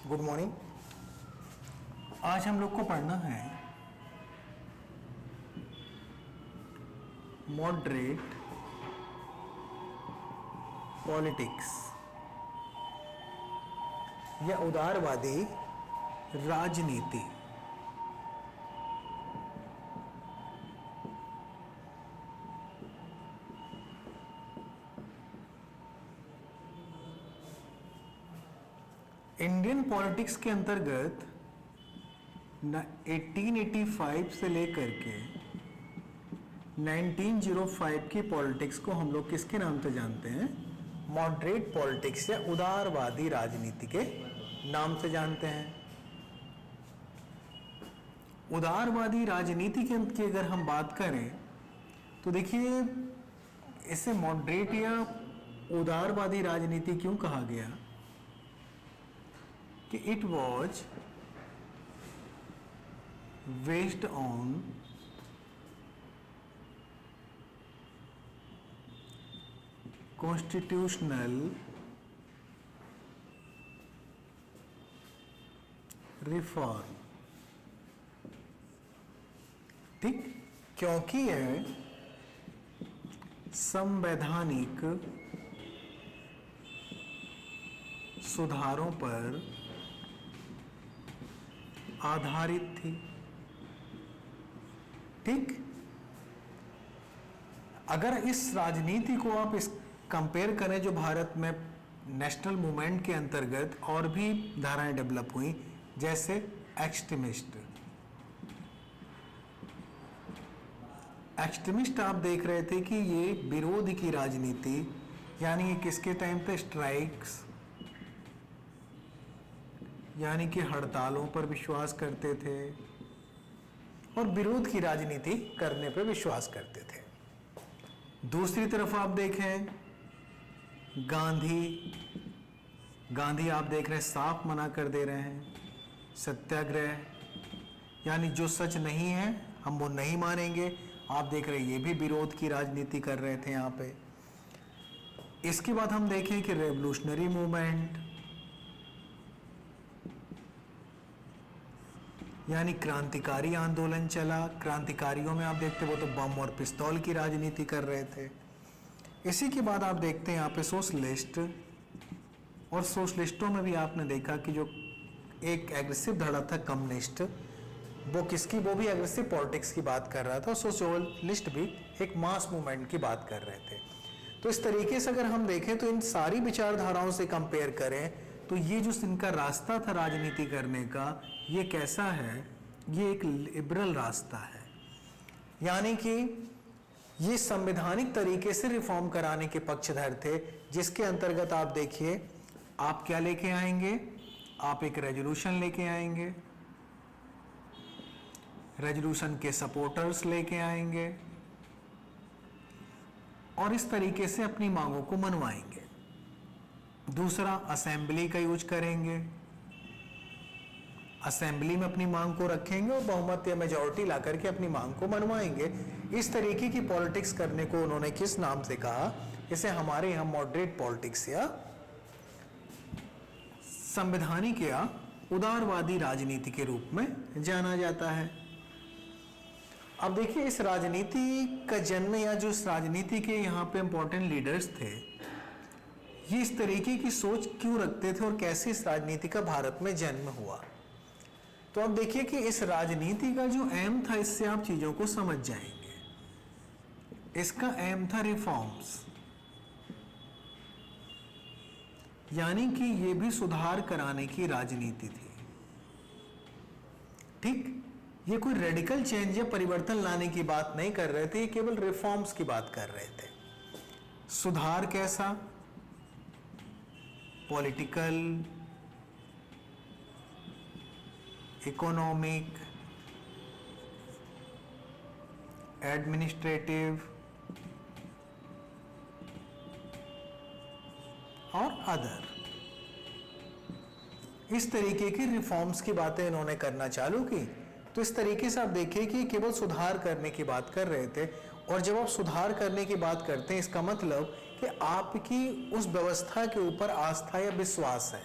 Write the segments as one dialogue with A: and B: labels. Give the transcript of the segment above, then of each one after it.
A: Good morning. आज हम लोग को पढ़ना है मॉडरेट पॉलिटिक्स या उदारवादी राजनीति। इंडियन पॉलिटिक्स के अंतर्गत 1885 से लेकर के 1905 की पॉलिटिक्स को हम लोग किसके नाम से जानते हैं? मॉडरेट पॉलिटिक्स या उदारवादी राजनीति के नाम से जानते हैं। उदारवादी राजनीति की अगर हम बात करें तो देखिए, इसे मॉडरेट या उदारवादी राजनीति क्यों कहा गया कि it was based on constitutional reform. ठीक, क्योंकि यह संवैधानिक सुधारों पर आधारित थी। ठीक, अगर इस राजनीति को आप इस कंपेयर करें जो भारत में नेशनल मूवमेंट के अंतर्गत और भी धाराएं डेवलप हुई, जैसे एक्सट्रीमिस्ट आप देख रहे थे कि ये विरोध की राजनीति, यानी किसके टाइम पे स्ट्राइक्स यानी कि हड़तालों पर विश्वास करते थे और विरोध की राजनीति करने पर विश्वास करते थे। दूसरी तरफ आप देखें गांधी आप देख रहे हैं साफ मना कर दे रहे हैं। सत्याग्रह यानी जो सच नहीं है हम वो नहीं मानेंगे, आप देख रहे हैं ये भी विरोध की राजनीति कर रहे थे यहाँ पे। इसके बाद हम देखें कि रेवोल्यूशनरी मूवमेंट यानी क्रांतिकारी आंदोलन चला। क्रांतिकारियों में आप देखते वो तो बम और पिस्तौल की राजनीति कर रहे थे। इसी के बाद आप देखते हैं यहाँ पे सोशलिस्ट, और सोशलिस्टों में भी आपने देखा कि जो एक एग्रेसिव धड़ा था कम्युनिस्ट, वो भी एग्रेसिव पॉलिटिक्स की बात कर रहा था। सोशलिस्ट भी एक मास मूवमेंट की बात कर रहे थे। तो इस तरीके से अगर हम देखें तो इन सारी विचारधाराओं से कंपेयर करें तो ये जो इनका रास्ता था राजनीति करने का, ये कैसा है? ये एक लिबरल रास्ता है, यानी कि ये संवैधानिक तरीके से रिफॉर्म कराने के पक्षधर थे, जिसके अंतर्गत आप देखिए आप क्या लेके आएंगे? आप एक रेजोल्यूशन लेके आएंगे, रेजोल्यूशन के सपोर्टर्स लेके आएंगे और इस तरीके से अपनी मांगों को मनवाएंगे। दूसरा, असेंबली का यूज करेंगे, असेंबली में अपनी मांग को रखेंगे और बहुमत या मेजॉरिटी ला करके अपनी मांग को मनवाएंगे। इस तरीके की पॉलिटिक्स करने को उन्होंने किस नाम से कहा? इसे हमारे यहां मॉडरेट पॉलिटिक्स या संवैधानिक या उदारवादी राजनीति के रूप में जाना जाता है। अब देखिए, इस राजनीति का जन्म या जो इस राजनीति के यहाँ पे इंपॉर्टेंट लीडर्स थे, ये इस तरीके की सोच क्यों रखते थे और कैसे इस राजनीति का भारत में जन्म हुआ? तो अब देखिए कि इस राजनीति का जो एम था, इससे आप चीजों को समझ जाएंगे। इसका एम था रिफॉर्म्स, यानी कि ये भी सुधार कराने की राजनीति थी। ठीक, ये कोई रेडिकल चेंज या परिवर्तन लाने की बात नहीं कर रहे थे, ये केवल रिफॉर्म्स की बात कर रहे थे। सुधार कैसा? पॉलिटिकल, इकोनॉमिक, एडमिनिस्ट्रेटिव और अदर, इस तरीके की रिफॉर्म्स की बातें इन्होंने करना चालू की। तो इस तरीके से आप देखिए कि केवल सुधार करने की बात कर रहे थे, और जब आप सुधार करने की बात करते हैं, इसका मतलब कि आपकी उस व्यवस्था के ऊपर आस्था या विश्वास है।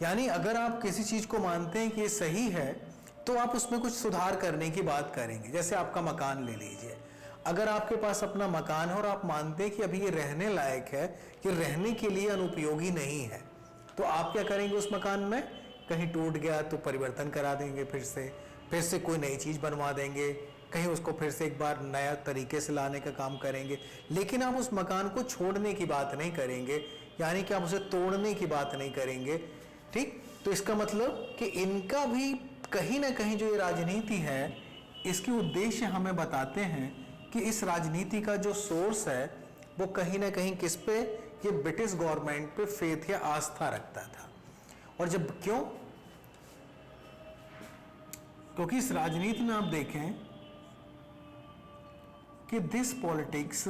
A: यानी अगर आप किसी चीज को मानते हैं कि ये सही है तो आप उसमें कुछ सुधार करने की बात करेंगे। जैसे आपका मकान ले लीजिए, अगर आपके पास अपना मकान है और आप मानते हैं कि अभी ये रहने लायक है, कि रहने के लिए अनुपयोगी नहीं है, तो आप क्या करेंगे उस मकान में? कहीं टूट गया तो परिवर्तन करा देंगे, फिर से कोई नई चीज बनवा देंगे, कहीं उसको फिर से एक बार नया तरीके से लाने का काम करेंगे। लेकिन आप उस मकान को छोड़ने की बात नहीं करेंगे, यानी कि आप उसे तोड़ने की बात नहीं करेंगे। ठीक, तो इसका मतलब कि इनका भी कहीं ना कहीं जो ये राजनीति है, इसके उद्देश्य हमें बताते हैं कि इस राजनीति का जो सोर्स है वो कहीं ना कहीं किस पे? ये ब्रिटिश गवर्नमेंट पे फेथ या आस्था रखता था। और जब क्यों? क्योंकि इस राजनीति में आप देखें कि this politics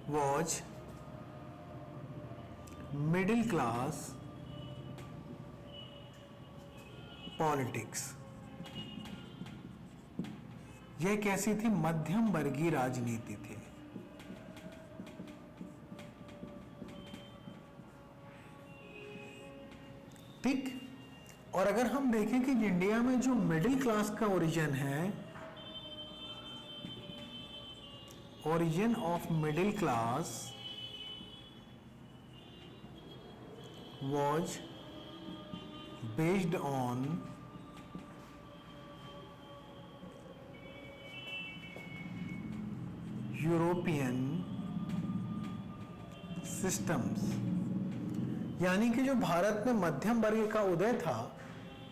A: was middle class politics. यह कैसी थी? मध्यम वर्गीय राजनीति थी। ठीक, और अगर हम देखें कि इंडिया में जो मिडिल क्लास का ओरिजिन है, origin of middle class was based on European systems. यानी कि जो भारत में मध्यम वर्ग का उदय था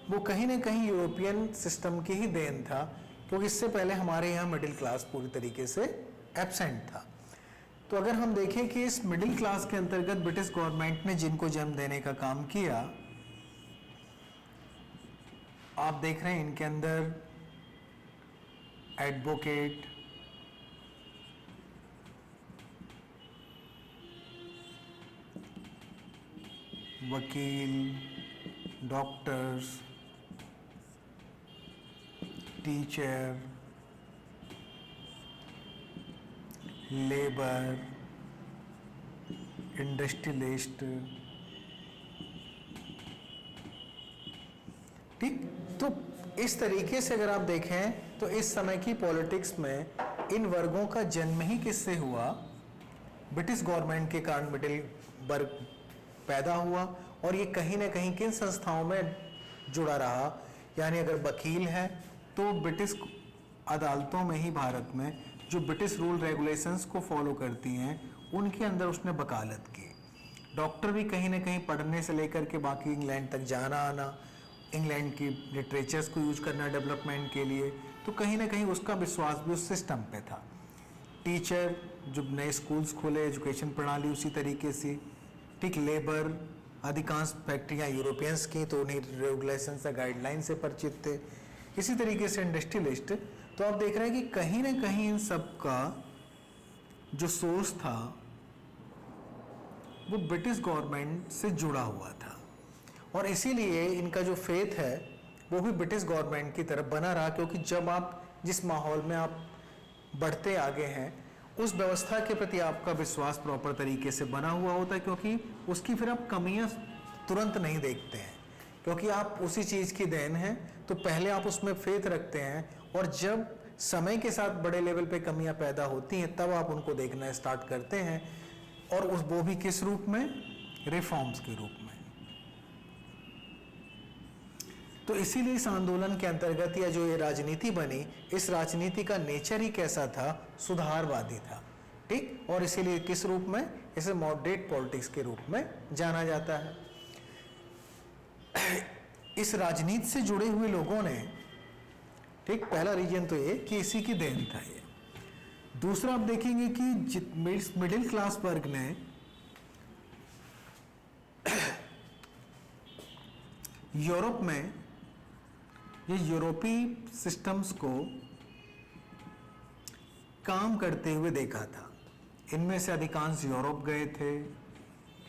A: वो कहीं ना कहीं यूरोपियन सिस्टम की ही देन था, क्योंकि इससे पहले हमारे यहाँ मिडिल क्लास पूरी तरीके से एब्सेंट था। तो अगर हम देखें कि इस मिडिल क्लास के अंतर्गत ब्रिटिश गवर्नमेंट ने जिनको जन्म देने का काम किया, आप देख रहे हैं इनके अंदर एडवोकेट, वकील, डॉक्टर्स, टीचर, लेबर, इंडस्ट्रियलिस्ट। ठीक, तो इस तरीके से अगर आप देखें तो इस समय की पॉलिटिक्स में इन वर्गों का जन्म ही किससे हुआ? ब्रिटिश गवर्नमेंट के कारण मिडिल वर्ग पैदा हुआ। और ये कहीं ना कहीं किन संस्थाओं में जुड़ा रहा? यानी अगर वकील है तो ब्रिटिश अदालतों में ही भारत में जो ब्रिटिश रूल रेगुलेशंस को फॉलो करती हैं उनके अंदर उसने वकालत की। डॉक्टर भी कहीं ना कहीं पढ़ने से लेकर के बाकी इंग्लैंड तक जाना आना, इंग्लैंड की लिटरेचर्स को यूज करना डेवलपमेंट के लिए, तो कहीं ना कहीं उसका विश्वास भी उस सिस्टम पे था। टीचर, जो नए स्कूल्स खोले, एजुकेशन प्रणाली उसी तरीके से। ठीक, लेबर, अधिकांश फैक्ट्रियाँ यूरोपियंस की तो उन्हीं रेगुलेशन से गाइडलाइन से परिचित थे। इसी तरीके से इंडस्ट्रियलिस्ट। तो आप देख रहे हैं कि कहीं ना कहीं इन सब का जो सोर्स था वो ब्रिटिश गवर्नमेंट से जुड़ा हुआ था, और इसीलिए इनका जो फेथ है वो भी ब्रिटिश गवर्नमेंट की तरफ बना रहा। क्योंकि जब आप जिस माहौल में आप बढ़ते आगे हैं उस व्यवस्था के प्रति आपका विश्वास प्रॉपर तरीके से बना हुआ होता है, क्योंकि उसकी फिर आप कमियां तुरंत नहीं देखते हैं, क्योंकि आप उसी चीज़ की देन है। तो पहले आप उसमें फेथ रखते हैं, और जब समय के साथ बड़े लेवल पे कमियां पैदा होती हैं तब आप उनको देखना स्टार्ट करते हैं, और उस वो भी किस रूप में? रिफॉर्म्स के रूप में। तो इसीलिए इस आंदोलन के अंतर्गत या जो ये राजनीति बनी, इस राजनीति का नेचर ही कैसा था? सुधारवादी था। ठीक, और इसीलिए किस रूप में? इसे मॉडरेट पॉलिटिक्स के रूप में जाना जाता है। इस राजनीति से जुड़े हुए लोगों ने, ठीक, पहला रीजन तो ये कि इसी की देन था ये। दूसरा आप देखेंगे कि मिडिल क्लास वर्ग ने यूरोप में ये यूरोपीय सिस्टम्स को काम करते हुए देखा था। इनमें से अधिकांश यूरोप गए थे,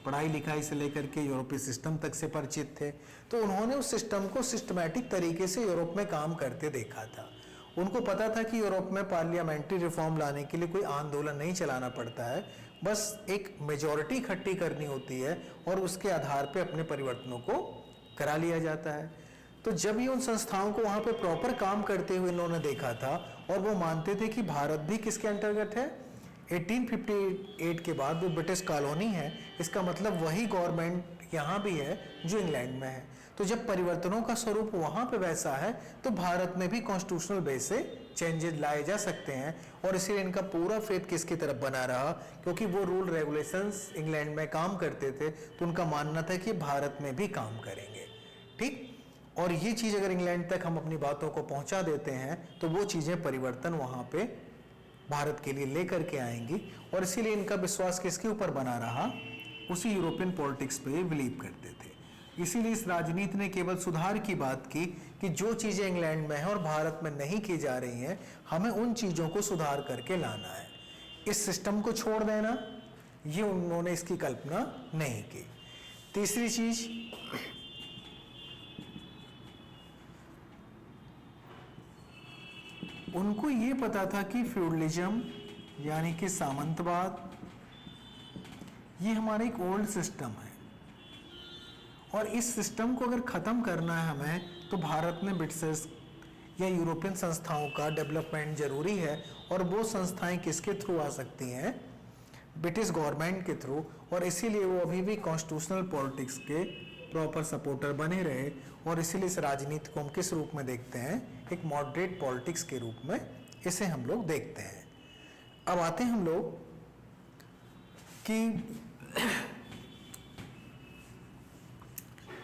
A: पढ़ाई लिखाई से लेकर के यूरोपीय सिस्टम तक से परिचित थे, तो उन्होंने उस सिस्टम को सिस्टमैटिक तरीके से यूरोप में काम करते देखा था। उनको पता था कि यूरोप में पार्लियामेंट्री रिफॉर्म लाने के लिए कोई आंदोलन नहीं चलाना पड़ता है, बस एक मेजॉरिटी इकट्ठी करनी होती है और उसके आधार पे अपने परिवर्तनों को करा लिया जाता है। तो जब ये उन संस्थाओं को वहां पे प्रॉपर काम करते हुए इन्होंने देखा था और वो मानते थे कि भारत भी किसके अंतर्गत है, 1858 के बाद वो ब्रिटिश कॉलोनी है, इसका मतलब वही गवर्नमेंट यहाँ भी है जो इंग्लैंड में है। तो जब परिवर्तनों का स्वरूप वहां पे वैसा है तो भारत में भी कॉन्स्टिट्यूशनल बेस से चेंजेस लाए जा सकते हैं, और इसीलिए इनका पूरा फेथ किसकी तरफ बना रहा, क्योंकि वो रूल रेगुलेशंस इंग्लैंड में काम करते थे तो उनका मानना था कि भारत में भी काम करेंगे। ठीक, और ये चीज़ अगर इंग्लैंड तक हम अपनी बातों को पहुंचा देते हैं तो वो चीज़ें परिवर्तन वहाँ पे भारत के लिए लेकर के आएंगी, और इसीलिए इनका विश्वास किसके ऊपर बना रहा, उसी यूरोपियन पॉलिटिक्स पे बिलीव करते थे। इसीलिए इस राजनीति ने केवल सुधार की बात की कि जो चीज़ें इंग्लैंड में हैं और भारत में नहीं की जा रही हैं, हमें उन चीज़ों को सुधार करके लाना है, इस सिस्टम को छोड़ देना, ये उन्होंने इसकी कल्पना नहीं की। तीसरी चीज़, उनको ये पता था कि फ्यूडलिज्म यानी कि सामंतवाद ये हमारा एक ओल्ड सिस्टम है, और इस सिस्टम को अगर ख़त्म करना है हमें तो भारत में ब्रिटिश या यूरोपियन संस्थाओं का डेवलपमेंट जरूरी है, और वो संस्थाएं किसके थ्रू आ सकती हैं, ब्रिटिश गवर्नमेंट के थ्रू, और इसीलिए वो अभी भी कॉन्स्टिट्यूशनल पॉलिटिक्स के प्रॉपर सपोर्टर बने रहे, और इसीलिए इस राजनीति को हम किस रूप में देखते हैं, एक मॉडरेट पॉलिटिक्स के रूप में इसे हम लोग देखते हैं। अब आते हैं हम लोग कि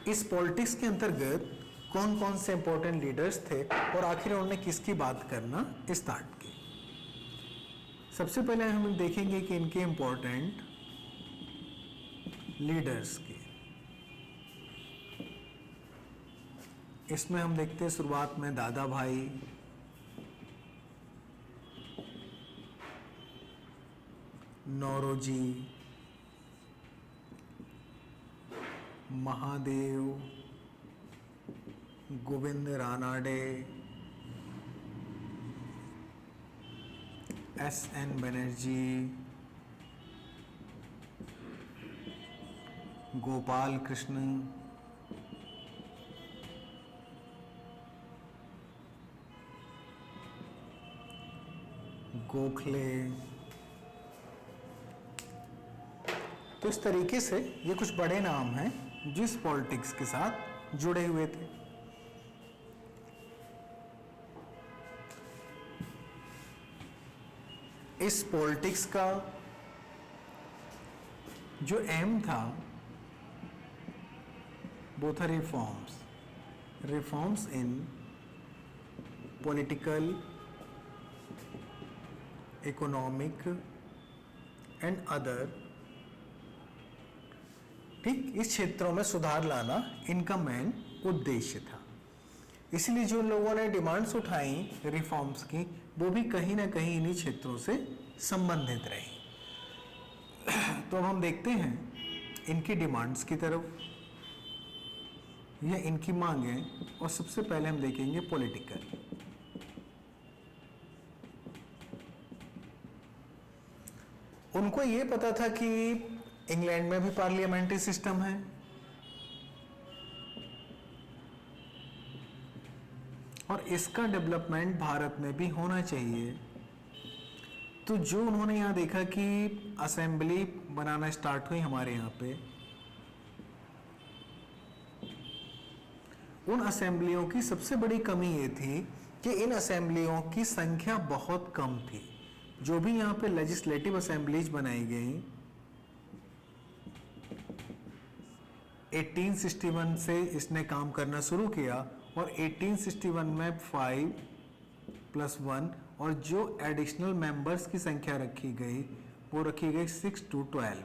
A: इस पॉलिटिक्स के अंतर्गत कौन कौन से इंपॉर्टेंट लीडर्स थे और आखिर उन्होंने किसकी बात करना स्टार्ट की। सबसे पहले हम देखेंगे कि इनके इंपॉर्टेंट लीडर्स की, इसमें हम देखते हैं शुरुआत में दादा भाई, नौरोजी, महादेव, गोविंद रानाडे, S.N. बनर्जी, गोपाल कृष्ण, गोखले। तो इस तरीके से ये कुछ बड़े नाम हैं जिस पॉलिटिक्स के साथ जुड़े हुए थे। इस पॉलिटिक्स का जो एम था वो था reforms in political, economic and other. ठीक, इस क्षेत्रों में सुधार लाना इनका मेन उद्देश्य था। इसलिए जो लोगों ने डिमांड्स उठाई रिफॉर्म्स की, वो भी कहीं ना कहीं इन्हीं क्षेत्रों से संबंधित रही। तो अब हम देखते हैं इनकी डिमांड्स की तरफ या इनकी मांगें, और सबसे पहले हम देखेंगे पॉलिटिकल। उनको ये पता था कि इंग्लैंड में भी पार्लियामेंट्री सिस्टम है, और इसका डेवलपमेंट भारत में भी होना चाहिए। तो जो उन्होंने यहाँ देखा कि असेंबली बनाना स्टार्ट हुई हमारे यहाँ पे, उन असेंबलियों की सबसे बड़ी कमी ये थी कि इन असेंबलियों की संख्या बहुत कम थी। जो भी यहाँ पे लेजिस्लेटिव असेंबलीज बनाई गई 1861 से इसने काम करना शुरू किया, और 1861 में 5+1 और जो एडिशनल मेंबर्स की संख्या रखी गई वो रखी गई 6 to 12,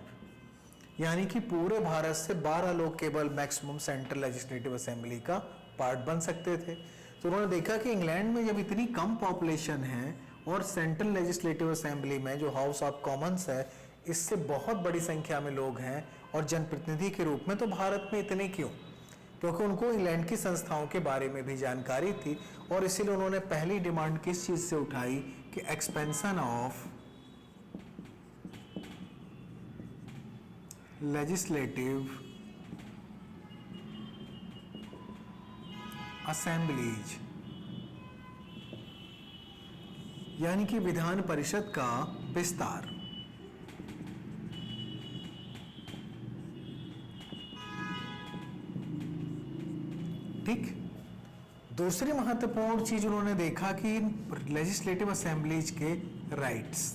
A: यानी कि पूरे भारत से 12 लोग केवल मैक्सिमम सेंट्रल लेजिस्लेटिव असेंबली का पार्ट बन सकते थे। तो उन्होंने देखा कि इंग्लैंड में जब इतनी कम पॉपुलेशन है और सेंट्रल लेजिस्लेटिव असेंबली में जो हाउस ऑफ कॉमन्स है इससे बहुत बड़ी संख्या में लोग हैं और जनप्रतिनिधि के रूप में, तो भारत में इतने क्यों, क्योंकि उनको इंग्लैंड की संस्थाओं के बारे में भी जानकारी थी, और इसीलिए उन्होंने पहली डिमांड किस चीज़ से उठाई कि एक्सपेंशन ऑफ लेजिस्लेटिव असेंबलीज, यानी कि विधान परिषद का विस्तार। ठीक। दूसरी महत्वपूर्ण चीज उन्होंने देखा कि लेजिस्लेटिव असेंबलीज के राइट्स,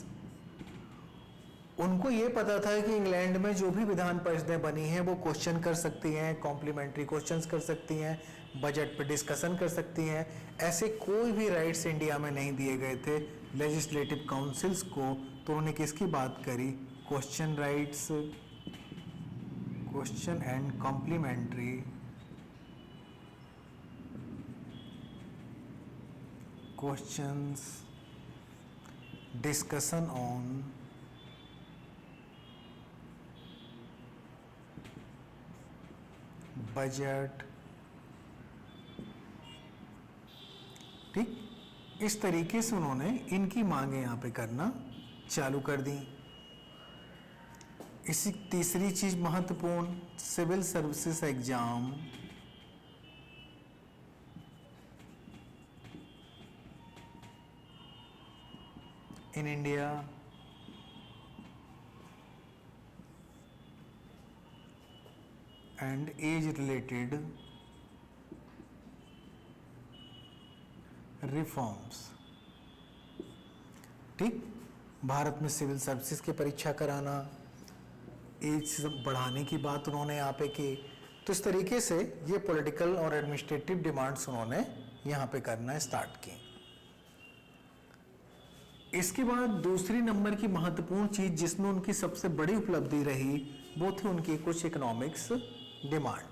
A: उनको ये पता था कि इंग्लैंड में जो भी विधान परिषदें बनी हैं वो क्वेश्चन कर सकती हैं, कॉम्प्लीमेंट्री क्वेश्चंस कर सकती हैं, बजट पे डिस्कशन कर सकती हैं। ऐसे कोई भी राइट्स इंडिया में नहीं दिए गए थे लेजिस्लेटिव काउंसिल्स को। तो उन्होंने किसकी बात करी? Question rights, question and complementary questions, discussion on budget. ठीक, इस तरीके से उन्होंने इनकी मांगे यहां पे करना चालू कर दी। इसी तीसरी चीज महत्वपूर्ण, civil services exam in India and age related reforms. ठीक, भारत में सिविल सर्विसेज की परीक्षा कराना, एज बढ़ाने की बात उन्होंने यहाँ पे की। तो इस तरीके से ये पॉलिटिकल और एडमिनिस्ट्रेटिव डिमांड्स उन्होंने यहाँ पे करना स्टार्ट की। इसके बाद दूसरी नंबर की महत्वपूर्ण चीज जिसमें उनकी सबसे बड़ी उपलब्धि रही वो थी उनकी कुछ इकोनॉमिक्स डिमांड।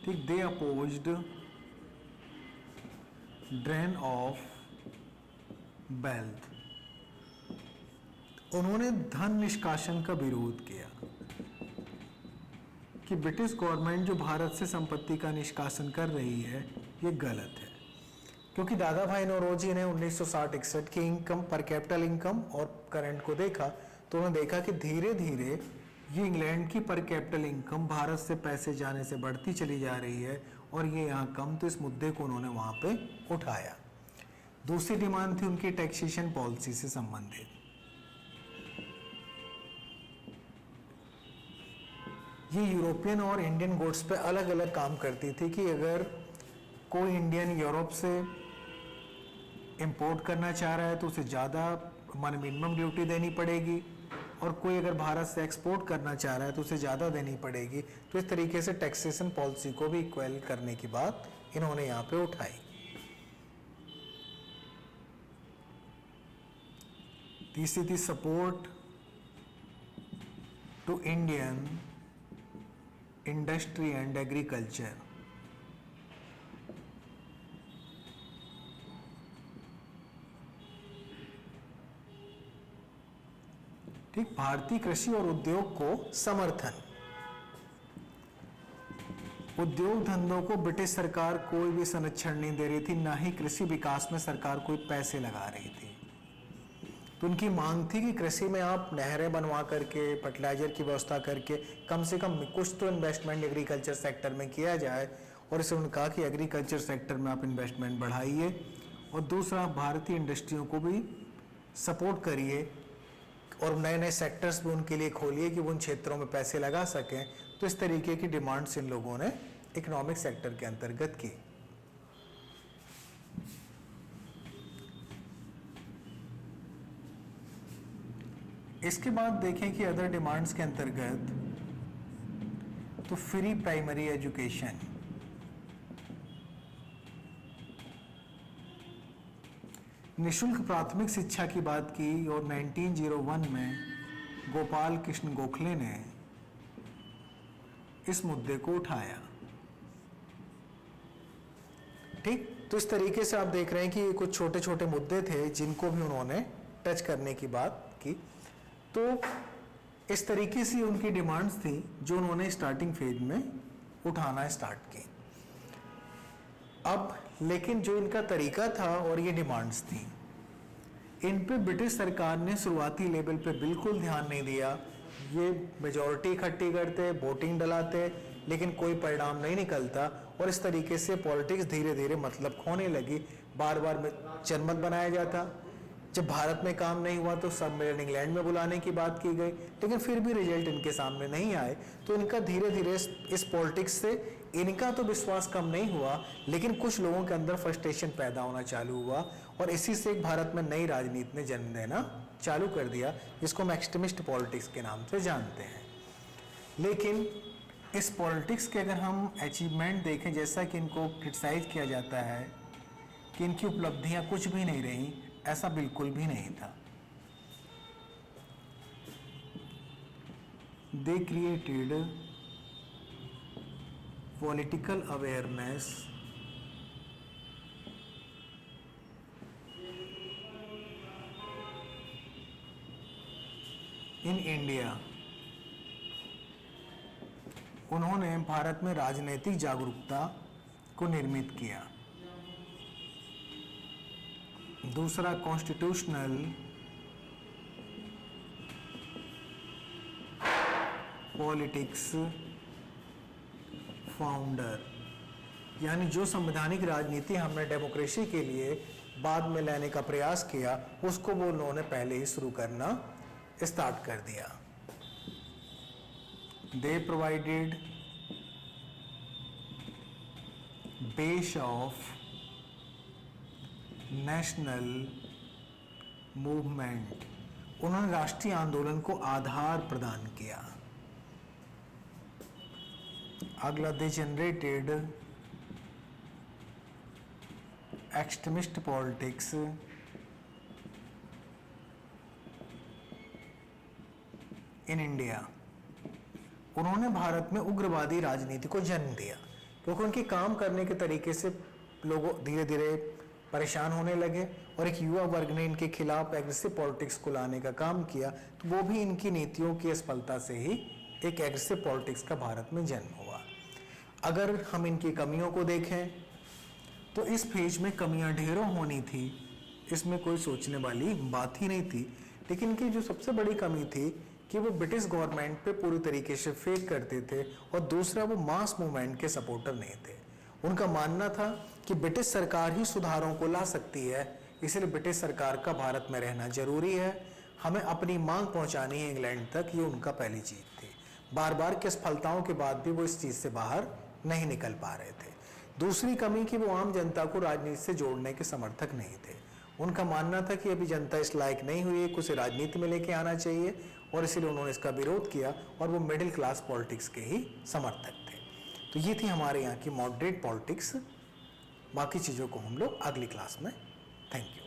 A: ठीक, दे अपोज्ड ड्रेन ऑफ वेल्थ, उन्होंने धन निष्कासन का विरोध किया कि ब्रिटिश गवर्नमेंट जो भारत से संपत्ति का निष्कासन कर रही है ये गलत है। क्योंकि दादा भाई नौरोजी ने 1960-61 की इनकम, पर कैपिटल इनकम और करंट को देखा तो उन्होंने देखा कि धीरे धीरे ये इंग्लैंड की पर कैपिटल इनकम भारत से पैसे जाने से बढ़ती चली जा रही है और ये यहाँ कम। तो इस मुद्दे को उन्होंने वहाँ पे उठाया। दूसरी डिमांड थी उनकी टैक्सेशन पॉलिसी से संबंधित। ये यूरोपियन और इंडियन गुड्स पे अलग अलग काम करती थी कि अगर कोई इंडियन यूरोप से इंपोर्ट करना चाह रहा है तो उसे ज़्यादा माने मिनिमम ड्यूटी देनी पड़ेगी, और कोई अगर भारत से एक्सपोर्ट करना चाह रहा है तो उसे ज़्यादा देनी पड़ेगी। तो इस तरीके से टैक्सेशन पॉलिसी को भी इक्वल करने की बात इन्होंने यहाँ पे उठाई। तीसरी थी support to Indian industry and agriculture. ठीक, भारतीय कृषि और उद्योग को समर्थन। उद्योग धंधों को ब्रिटिश सरकार कोई भी संरक्षण नहीं दे रही थी, ना ही कृषि विकास में सरकार कोई पैसे लगा रही थी। तो उनकी मांग थी कि कृषि में आप नहरें बनवा करके, फर्टिलाइजर की व्यवस्था करके कम से कम कुछ तो इन्वेस्टमेंट एग्रीकल्चर सेक्टर में किया जाए। और इसे उन्होंने कहा कि एग्रीकल्चर सेक्टर में आप इन्वेस्टमेंट बढ़ाइए, और दूसरा भारतीय इंडस्ट्रियों को भी सपोर्ट करिए और नए नए सेक्टर्स भी उनके लिए खोलिए कि वो उन क्षेत्रों में पैसे लगा सकें। तो इस तरीके की डिमांड्स इन लोगों ने इकोनॉमिक सेक्टर के अंतर्गत की। इसके बाद देखें कि अदर डिमांड्स के अंतर्गत तो फ्री प्राइमरी एजुकेशन, निशुल्क प्राथमिक शिक्षा की बात की, और 1901 में गोपाल कृष्ण गोखले ने इस मुद्दे को उठाया। ठीक, तो इस तरीके से आप देख रहे हैं कि ये कुछ छोटे छोटे मुद्दे थे जिनको भी उन्होंने टच करने की बात की। तो इस तरीके से उनकी डिमांड्स थी जो उन्होंने स्टार्टिंग फेज में उठाना स्टार्ट की। अब लेकिन जो इनका तरीका था और ये डिमांड्स थी, इन पे ब्रिटिश सरकार ने शुरुआती लेवल पे बिल्कुल ध्यान नहीं दिया। ये मेजॉरिटी इकट्ठी करते, वोटिंग डलाते, लेकिन कोई परिणाम नहीं निकलता और इस तरीके से पॉलिटिक्स धीरे धीरे मतलब खोने लगी। बार बार जनमत बनाया जाता। जब भारत में काम नहीं हुआ तो सम्मेलन इंग्लैंड में बुलाने की बात की गई, लेकिन फिर भी रिजल्ट इनके सामने नहीं आए। तो इनका धीरे धीरे इस पॉलिटिक्स से इनका तो विश्वास कम नहीं हुआ, लेकिन कुछ लोगों के अंदर फ्रस्ट्रेशन पैदा होना चालू हुआ और इसी से एक भारत में नई राजनीति ने जन्म देना चालू कर दिया, जिसको हम एक्सट्रीमिस्ट पॉलिटिक्स के नाम से जानते हैं। लेकिन इस पॉलिटिक्स के अगर हम अचीवमेंट देखें, जैसा कि इनको क्रिटिसाइज किया जाता है कि इनकी उपलब्धियां कुछ भी नहीं रही, ऐसा बिल्कुल भी नहीं था। They created political awareness in India. उन्होंने भारत में राजनीतिक जागरूकता को निर्मित किया। दूसरा, कॉन्स्टिट्यूशनल पॉलिटिक्स फाउंडर, यानी जो संवैधानिक राजनीति हमने डेमोक्रेसी के लिए बाद में लाने का प्रयास किया, उसको वो उन्होंने पहले ही शुरू करना स्टार्ट कर दिया। They provided base of national movement. उन्होंने राष्ट्रीय आंदोलन को आधार प्रदान किया। अगला, they generated extremist politics in India. उन्होंने भारत में उग्रवादी राजनीति को जन्म दिया, क्योंकि उनके काम करने के तरीके से लोग धीरे धीरे परेशान होने लगे और एक युवा वर्ग ने इनके खिलाफ एग्रेसिव पॉलिटिक्स को लाने का काम किया। तो वो भी इनकी नीतियों की असफलता से ही एक एग्रेसिव पॉलिटिक्स का भारत में जन्म हुआ। अगर हम इनकी कमियों को देखें तो इस फेज में कमियां ढेरों होनी थी, इसमें कोई सोचने वाली बात ही नहीं थी। लेकिन इनकी जो सबसे बड़ी कमी थी कि वो ब्रिटिश गवर्नमेंट पे पूरी तरीके से फेक करते थे, और दूसरा, वो मास मूवमेंट के सपोर्टर नहीं थे। उनका मानना था कि ब्रिटिश सरकार ही सुधारों को ला सकती है, इसलिए ब्रिटिश सरकार का भारत में रहना जरूरी है, हमें अपनी मांग पहुंचानी है इंग्लैंड तक। ये उनका पहली चीज थी। बार बार की असफलताओं के बाद भी वो इस चीज से बाहर नहीं निकल पा रहे थे। दूसरी कमी कि वो आम जनता को राजनीति से जोड़ने के समर्थक नहीं थे। उनका मानना था कि अभी जनता इस लायक नहीं हुई है, कुछ राजनीति में लेके आना चाहिए, और इसीलिए उन्होंने इसका विरोध किया, और वो मिडिल क्लास पॉलिटिक्स के ही समर्थक थे। तो ये थी हमारे यहाँ की मॉडरेट पॉलिटिक्स। बाकी चीज़ों को हम लोग अगली क्लास में। Thank you.